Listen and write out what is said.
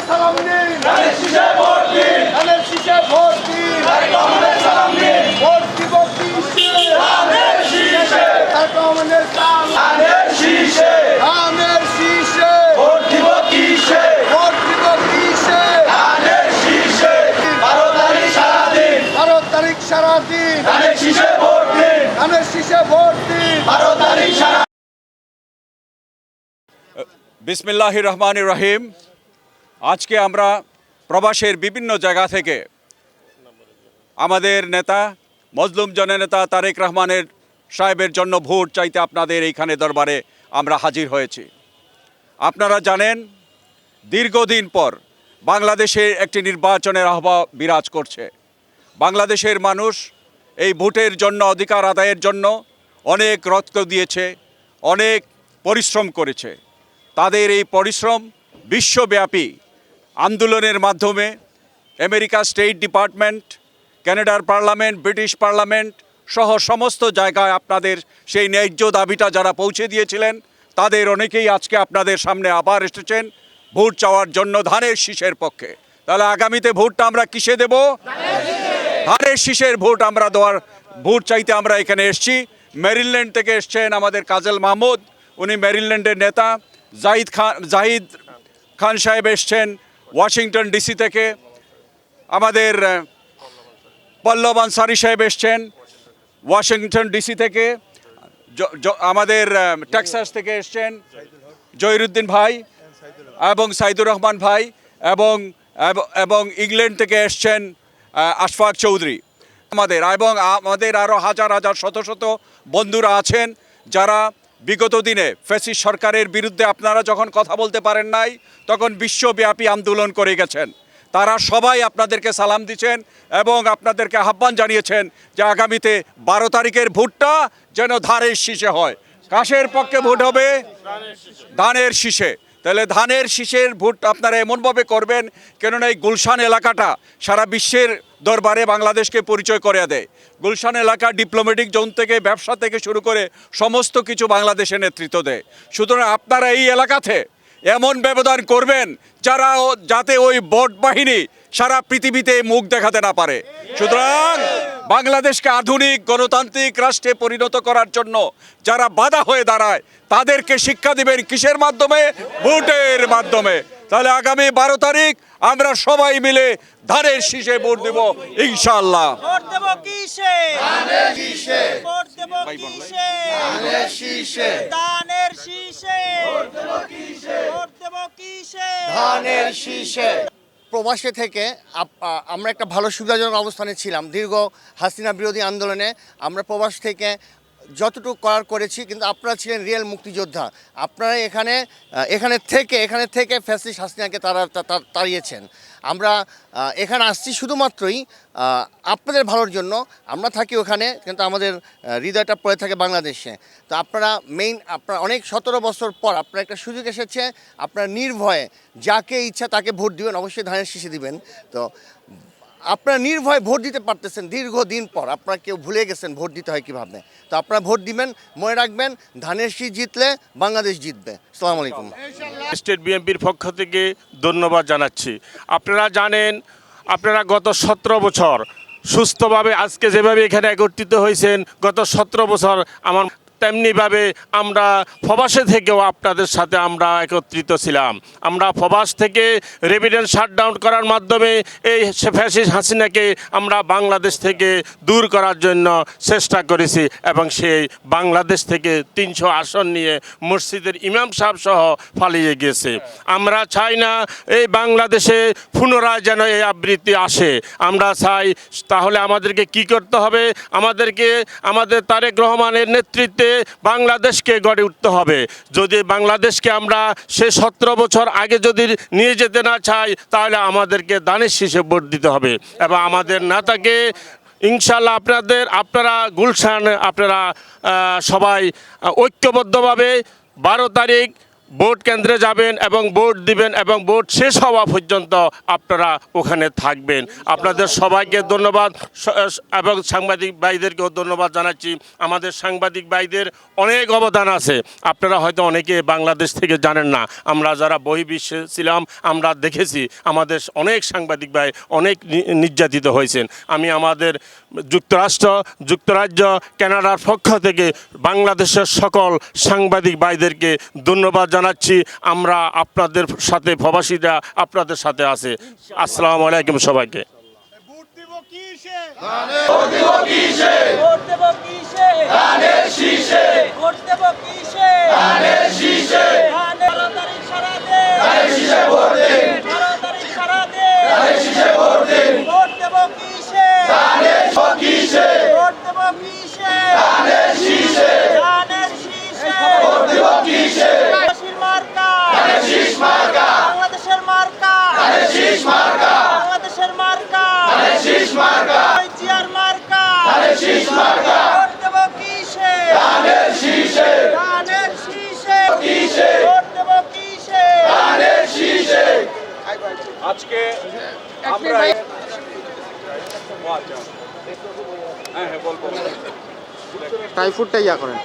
সালাম দিন, ধানের শীষে ভোট দিন, ধানের শীষে ভোট দিন, তারেক রহমানের সালাম দিন, ভোট দিব কিসে, ধানের শীষে, তারেক রহমানের সালাম, ধানের শীষে, ধানের শীষে, ভোট দিব কিসে, ভোট দিব কিসে, ধানের শীষে, 12 তারিখ সারাদিন, 12 তারিখ সারাদিন, ধানের শীষে ভোট দিন, ধানের শীষে ভোট দিন। 12 তারিখ সারা। বিসমিল্লাহির রহমানির রহিম। আজকে আমরা প্রবাসের বিভিন্ন জায়গা থেকে আমাদের নেতা মজলুম জননেতা তারেক রহমানের সাহেবের জন্য ভোট চাইতে আপনাদের এইখানে দরবারে আমরা হাজির হয়েছি। আপনারা জানেন দীর্ঘদিন পর বাংলাদেশে একটি নির্বাচনের আহ্বান বিরাজ করছে। বাংলাদেশের মানুষ এই ভোটের জন্য অধিকার আদায়ের জন্য অনেক রক্ত দিয়েছে, অনেক পরিশ্রম করেছে। তাদের এই পরিশ্রম বিশ্বব্যাপী আন্দোলনের মাধ্যমে আমেরিকা স্টেট ডিপার্টমেন্ট, কানাডার পার্লামেন্ট, ব্রিটিশ পার্লামেন্ট সহ সমস্ত জায়গায় আপনাদের সেই ন্যায্য দাবিটা যারা পৌঁছে দিয়েছিলেন তাদের অনেকেই আজকে আপনাদের সামনে আবার এসেছেন ভোট চাওয়ার জন্য ধানের শীষের পক্ষে। তাহলে আগামীতে ভোটটা আমরা কিসে দেব? ধানের শীষের ভোট আমরা দেওয়ার ভোট চাইতে আমরা এখানে এসেছি। মেরিল্যান্ড থেকে এসছেন আমাদের কাজল মাহমুদ, উনি মেরিল্যান্ডের নেতা। জাহিদ খান সাহেব এসছেন ওয়াশিংটন ডিসি থেকে। আমাদের পল্লব আনসারি সাহেব এসছেন ওয়াশিংটন ডিসি থেকে। আমাদের টেক্সাস থেকে এসছেন জহিরুদ্দিন ভাই এবং সাইদুর রহমান ভাই এবং ইংল্যান্ড থেকে এসছেন আশফাক চৌধুরী। আমাদের আরও হাজার হাজার শত শত বন্ধুরা আছেন যারা বিগত দিনে ফ্যাসিস্ট সরকারের বিরুদ্ধে আপনারা যখন কথা বলতে পারেন নাই তখন বিশ্বব্যাপী আন্দোলন করে গেছেন। তারা সবাই আপনাদেরকে সালাম দিচ্ছেন এবং আপনাদেরকে আহ্বান জানিয়েছেন যে আগামীতে 12 তারিখের ভোটটা যেন ধানের শীষে হয়। কাশের পক্ষে ভোট হবে? ধানের শীষে। তাহলে ধানের শীষের ভোট আপনারা এমনভাবে করবেন কেননা এই গুলশান এলাকাটা সারা বিশ্বের দরবারে বাংলাদেশকে পরিচয় করে দেয়। গুলশান এলাকা ডিপ্লোম্যাটিক জোন থেকে ব্যবসা থেকে শুরু করে সমস্ত কিছু বাংলাদেশের নেতৃত্ব দেয়। সুতরাং আপনারা এই এলাকাতে এমন ব্যবধান করবেন যাতে ওই বট বাহিনী সারা পৃথিবীতে মুখ দেখাতে না পারে। সুতরাং বাংলাদেশকে আধুনিক গণতান্ত্রিক রাষ্ট্রে পরিণত করার জন্য যারা বাধা হয়ে দাঁড়ায় তাদেরকে শিক্ষা দিবেন কিসের মাধ্যমে? ভোটের মাধ্যমে। তাহলে আগামী 12 তারিখ আমরা সবাই মিলে ধানের শীষে ভোট দেব ইনশাআল্লাহ। ভোট দেব কিসে? ধানের শীষে, ভোট দেব কিসে? ধানের শীষে, ধানের শীষে, ভোট দেব কিসে, ভোট দেব কিসে? ধানের শীষে। প্রবাসে থেকে আমরা একটা ভালো সুবিধাজনক অবস্থানে ছিলাম। দীর্ঘ হাসিনা বিরোধী আন্দোলনে আমরা প্রবাস থেকে যতটুকু করার করেছি, কিন্তু আপনারা ছিলেন রিয়েল মুক্তিযোদ্ধা। আপনারা এখানে থেকে ফ্যাসিস্ট হাসিনাকে তাড়িয়েছেন। আমরা এখানে আসছি শুধুমাত্রই আপনাদের ভালোর জন্য। আমরা থাকি ওখানে, কিন্তু আমাদের হৃদয়টা পড়ে থাকে বাংলাদেশে। তো আপনারা আপনারা অনেক 17 বছর পর আপনার একটা সুযোগ এসেছে, আপনারা নির্ভয়ে যাকে ইচ্ছা তাকে ভোট দিবেন, অবশ্যই ধানের শীষে দিবেন। তো আপনারা নির্ভয়ে ভোট দিতে পারতেছেন দীর্ঘদিন পর। আপনারা কেউ ভুলে গেছেন ভোট দিতে হয় কীভাবে। তো আপনারা ভোট দিবেন, মনে রাখবেন ধানের শীষ জিতলে বাংলাদেশ জিতবে। আসসালামু আলাইকুম। স্টেট বিএনপির পক্ষ থেকে ধন্যবাদ জানাচ্ছি। আপনারা জানেন, আপনারা গত 17 বছর সুস্থভাবে আজকে যেভাবে এখানে একত্রিত হয়েছেন, গত 17 বছর আমার তেমনিভাবে আমরা প্রবাসে থেকেও আপনাদের সাথে আমরা একত্রিত ছিলাম। আমরা প্রবাস থেকে রেভিডেন্স শাটডাউন করার মাধ্যমে এই ফ্যাসিস্ট হাসিনাকে আমরা বাংলাদেশ থেকে দূর করার জন্য চেষ্টা করেছি এবং সেই বাংলাদেশ থেকে 300 আসন নিয়ে মসজিদের ইমাম সাহেব সহ পালিয়ে গেছে। আমরা চাই না এই বাংলাদেশে পুনরায় যেন এই আবৃত্তি আসে। আমরা চাই তাহলে আমাদেরকে কি করতে হবে? আমাদের তারেক রহমানের নেতৃত্বে বাংলাদেশকে গড়ে উঠতে হবে। যদি বাংলাদেশকে আমরা সে 17 বছর আগে যদি নিয়ে যেতে না চাই তাহলে আমাদেরকে ধানের শীষে ভোট দিতে হবে এবং আমাদের নেতাকে ইনশাল্লাহ আপনারা গুলশান আপনারা সবাই ঐক্যবদ্ধভাবে 12 তারিখ ভোট কেন্দ্রে যাবেন এবং ভোট দিবেন এবং ভোট শেষ হওয়া পর্যন্ত আপনারা ওখানে থাকবেন। আপনাদের সবাইকে ধন্যবাদ এবং সাংবাদিক ভাইদেরকেও ধন্যবাদ জানাচ্ছি। আমাদের সাংবাদিক ভাইদের অনেক অবদান আছে, আপনারা হয়তো অনেকে বাংলাদেশ থেকে জানেন না। আমরা যারা বহির্বিশ্বে ছিলাম আমরা দেখেছি আমাদের অনেক সাংবাদিক ভাই অনেক নির্যাতিত হয়েছেন। আমি আমাদের যুক্তরাজ্য কানাডার পক্ষ থেকে বাংলাদেশের সকল সাংবাদিক ভাইদেরকে ধন্যবাদ জানাচ্ছি। আমরা আপনাদের সাথে, প্রবাসীরা আপনাদের সাথে আছে। আসসালামু আলাইকুম সবাইকে। ভোট দেব কিসে? ভোট দিব কিসে? ভোট দেব কিসে? ধানের শীষে, ভোট দেব কিসে? ধানের শীষে, তাড়াতাড়ি সারা দে। ধানের শীষে ভোট দিন, তাড়াতাড়ি সারা দে। ধানের শীষে ভোট দিন, ভোট দেব কিসে? ধানের কিসে? ভোট দেব কিসে? ধানের শীষে, ধানের শীষে। ভোট দিব কিসে? বাংলাদেশের মার্কা। ধানের শীষ মার্কা, বাংলাদেশের মার্কা। ধানের শীষ মার্কা, বাংলাদেশের মার্কা। ধানের শীষ মার্কা, জিয়ার মার্কা। ধানের শীষ মার্কা, ভোট দেব কিসে? ধানের শীষে, ধানের শীষে। কিসে? ভোট দেব কিসে? ধানের শীষে। আজকে আমরা হ্যাঁ বলবো টাইফুডটা ইয়া করেন।